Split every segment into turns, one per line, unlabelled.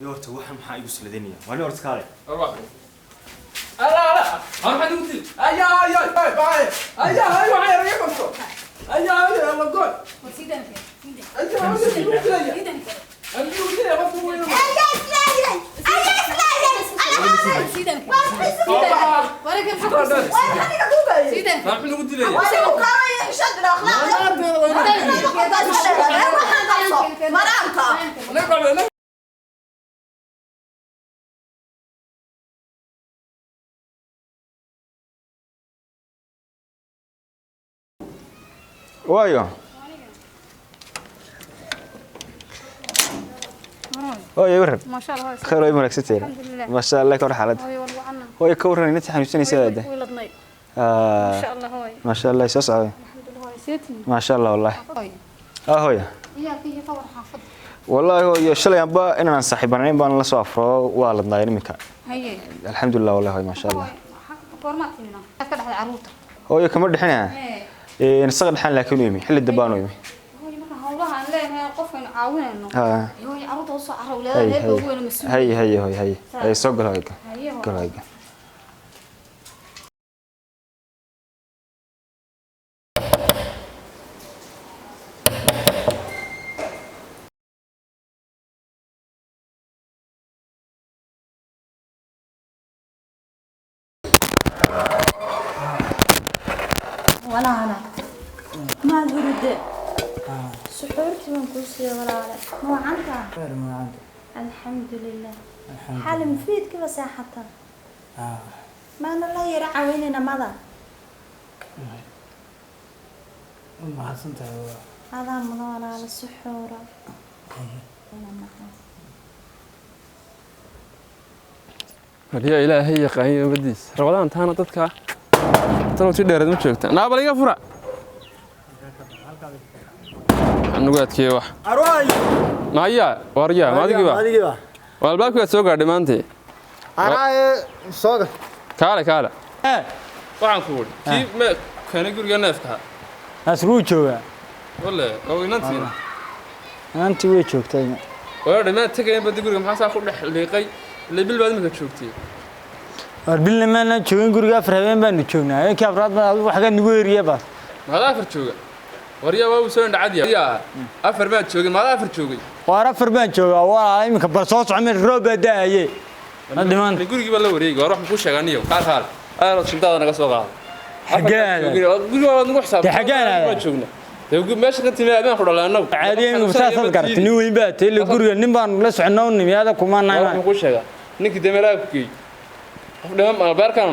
يورت وحن محايق السلدينية وانا يورت كاري
أروح لا لا أنا حد يقول أيا باي باي أيا معي ريحكم أيا يلا قول
سيدنا
أيا أنا
وايو وايو ورب
ما شاء الله
خير وايو مرك ستير ما شاء الله كور حالد وايو كورن انت حنوسني سيده
ما شاء الله هوي
ما شاء الله يسوس عوي ما شاء الله والله هوي
يا فيه فور حافظ
والله هو شلي ابا ان انا صاحبانين بان لا سو افرو والدنا يمكا
هي
الحمد لله والله هوي ما شاء الله
قرمات هنا كدخ عروته
هوي كما دحنا ee nasaqad xan laakiin yimi xilli dabaan yimi
hooy marka hawlaha aan leenahay qofkan caawinayno hooy caruurta soo carrawlada leeyahay ugu weyn mas'uul
hay ay soo galay galay
ولا أنا ما الورد سحورت من كرسي ولا على مو عنده
غير ما عنده
الحمد لله
الحمد
حال مفيد كيف ساحتها ما أنا الله يرعى ويننا ماذا
ما حسنت
هذا منور على السحورة
هي إلهي يقين بديس رمضان تانا تذكر ترى تدير ما شفت أنا بلقى فرع نقول كي واحد
أروي
ما هي ورجع ما تجيبه
ما تجيبه
والباك يسوق قاعد ما أنت
أنا سوق
كاله waxaan ku wadi kii ma kana guriga neefka
أسرو جوا
wala oo inantiina
أنت وين شوكتين
waa dhamaan tagay bad guriga maxaa ku dhex liiqay lebil baad imika joogtay
أربعين لما أنا شوين قرقة فرهين بنو شونا كيف راد ما حاجة نقول ريبة
ما afar jooga wariya waa soo dhacadiya ya afar baad joogay ma afar joogay
وأنا فربان شوا وأنا يمكن برصاص عمل ربع ده هي هذا
guriga baa la wareegay waa wax ku sheeganiyo qaal aad shintada naga soo qaad
حاجة
guriga waa nagu xisaab
حاجة
ma joogna meesha ka timid aan ku dhalaano
عادي إنه بساطة قرت نوين بات اللي قرقة نبان لسه عنون هذا كمان
waxaan ku sheega ninkii demelaa ku geey qofdhaam albaarkan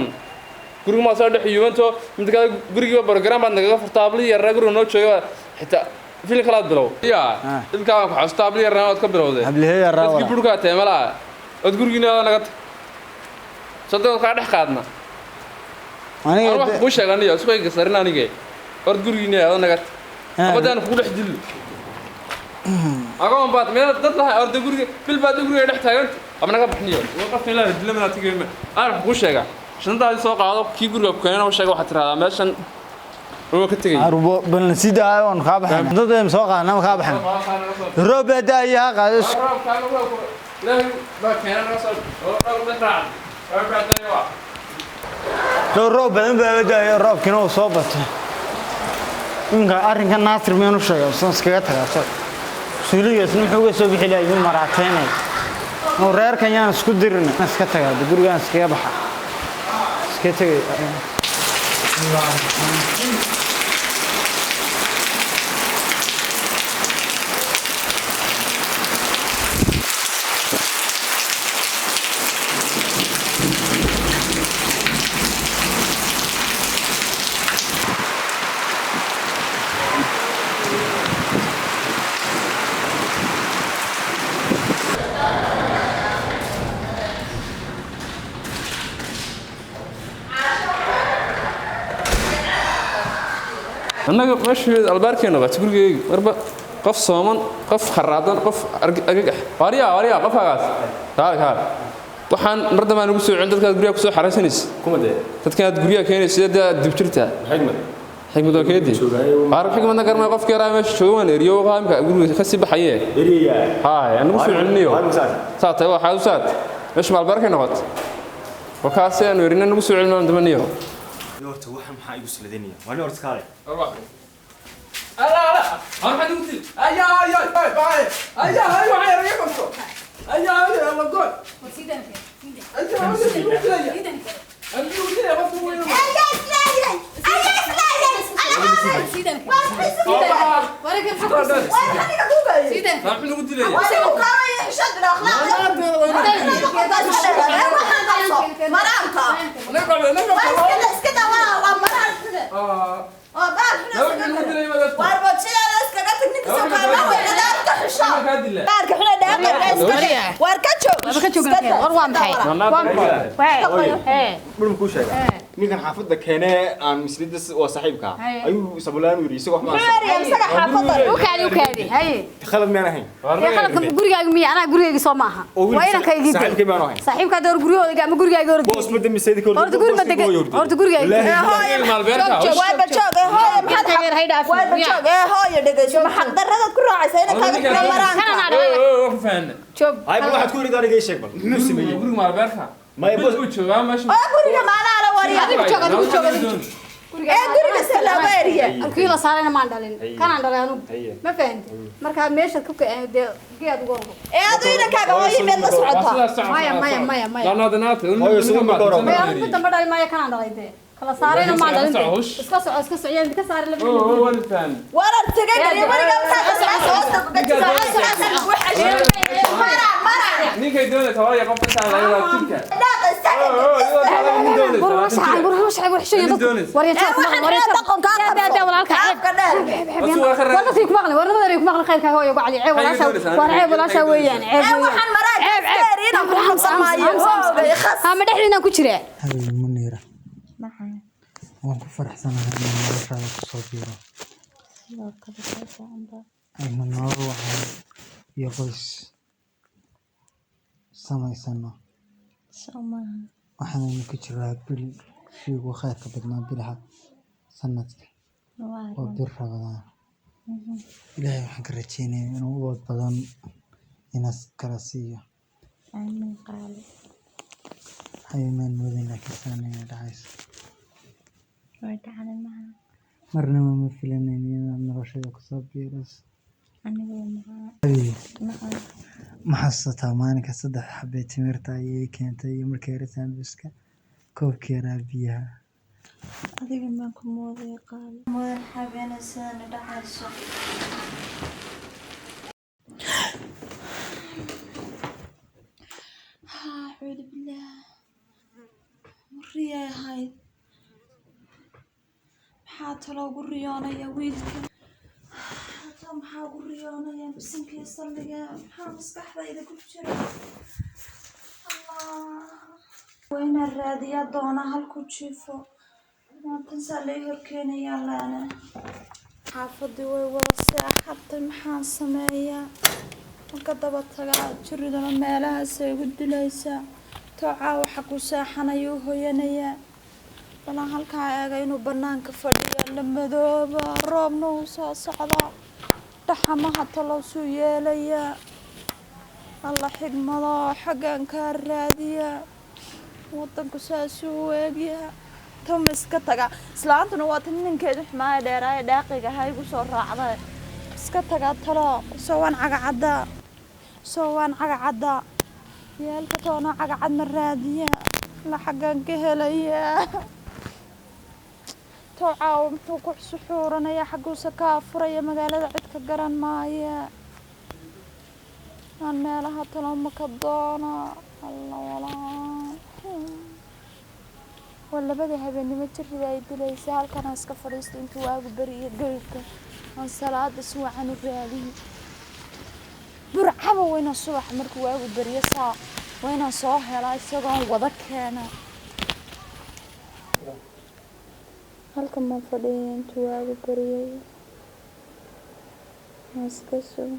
guriga ma soo dhaxiyuunto mid kale guriga program baad naga furtaabli yar guriga noo jooga xitaa fil kala bilow ya ilka ku xastaabli yar aad ka bilowday
قبل هي الراوة
dadkii burka teemala ad gurigiina naga sadoo ka dhex qaadna
أنا
wax ku sheeganiyo isku ay gasarina anige ord gurigiina aad naga abadaan ku dhex dil agoon baad meel dad laha ord guriga fil baad guriga dhex taagan ama naga baxniyo qofka ilaa dilmada tigayma aan ku sheega shantaadi soo qaado kii guriga ku keenay sheega waxa tiraahdaa meeshan oo ka tagay
أربو بنسيد هاي ونخابح ضد مسوق أنا مخابح ربع ده يا قاش
لا ما كان راسل او بتراعد
لو ربع ده يا رب كنا صوبت إنك أرنك الناصر منو شيء بس كذا ترى سولي يسمع هو يسوي حلا يوم مرتين ورير كان سكدرنا نسكت هذا بقول كان سكيا بحر سكت
annaga meeshii albaarkeena waa gurigeyga marba qof sooman qof xaraadan qof argagax wariya qofkaas taal waxaan mar dambe ugu soo celin dadka guriga ku soo xareysanaysa kuma day dadka guriga keenay sida dib jirta xigmad حكمة كيدي عارف حكمة أنا كرنا قف كرا مش شو أنا ريو قام كأقول خسي بحياة
إريا
هاي أنا مش عنيو
هاي مساعد
ساعة هو حاجة ساعة إيش مع البركة نقط وكاسة إنه يرينا نبص علنا من دمنيو
يورت وحم حاجة سلدنيا وأنا ورت كاري
أروح لا لا أنا حد يقول أيا أيا باي أيا هاي وعي ريكم شو أيا أيا يلا قول
سيدنا
أنت ما عندك يقول لي أنت يقول لي بس هو يقول
ninkan xaafadda keenee aan mislidas waa saaxiibka ayuu sabulaan yiri isagoo wax ma khalad meen ahayn
gurigaaga miya anaa gurigayga soo maaha waa inaan kayga
saaxiibkay baan ahayn
saaxiibka door gurigooda ama gurigaaga hor
boos ma damiseedi koor
horta guriga degan horta gurigaaga joog
ay waxaad ku ridaa dhigay sheeg bal muxuu sameeyay
guriga maalbeerka
ma ay boos
u joogaa meesha
guriga maalaala wariya adigu joog guriga salaama eriya alkii la saarayna maan dhalin kanaan dhalay anu ma fahanti marka meesha ku geed ugu horgo adu inankaaga oo yimid la socota maya
lana danaat
hooyo suuq ma doro
maya ku damba dhalay maya kanaan dhalay de kala saarayna maan dhalin iska socod ka saar la
wala faan
wala tagay gariyo wariga
ninkay doonay tawaya qofka taala ila tilka
منيرة waan ku faraxsanahay inaan noloshaada kusoo biiro aynu nolol wacan iyo qoys samaysano waxaanaynu ku jiraa bil fiigu khayrka badnaa bilaha sanadka oo bir rabadaan ilaahay waxaan ka rajeynayaa inuu uwad badan inas kala siiyo haymaan moodayn laakiin saanaya dhacayso marnaba ma filanayn inaad noloshayda kusoo biirayso ma xasuusataa maalinka 3 xabee timirta ayay keentay iyo markii yara saambuska koobkii yaraa biyaha
adiga ma ku mooday qaal moodan xabeena saan dhacayso أعوذ بالله مريا هاي حتى لو قريانا يا ويلك حتى محا قريانا يا بسنك يصلي يا محا مسكحة إذا كنت شري الله وين الرادية دونا هالكو تشوفو ما تنسى لي هركيني يا لانا حافظي ويوضا حتى محا سمايا وكدبا تغا جردنا ميلها سيقود ليسا توعا وحكو ساحنا يوهينيا بلا هالكا ايغا انو بنانك فديا لمدوبا روبنا وسا سocda dhaxama hata loo soo yeelaya alla xigmado xagan ka raadiya wadanku saasuu weegiya tamiska taga islaantuna waa tan ninkeedu xmaay dheeraay dhaaqiga haygu soo raacday iska taga talo soo waan caga cadda yeelka toona caga cad ma raadiya la xagan ka helaya توعاو محو ku suxuuranaya xaguusa ka furaya magaalada cid ka garan maaya aan meelaha talooma ka doono alla wala bada habeenimo jirida ay dilaysa halkan iska fadhiisto intuu waagu bariyo geedka aan salaada suwacan u raadiyo burcaba wayna subax markuu waagu bariyo saa wayna soo helaa isagoo wada keena halkan ma fadhiyo intuu waagu bariyay iska sugo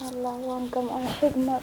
الله وانكم حكمة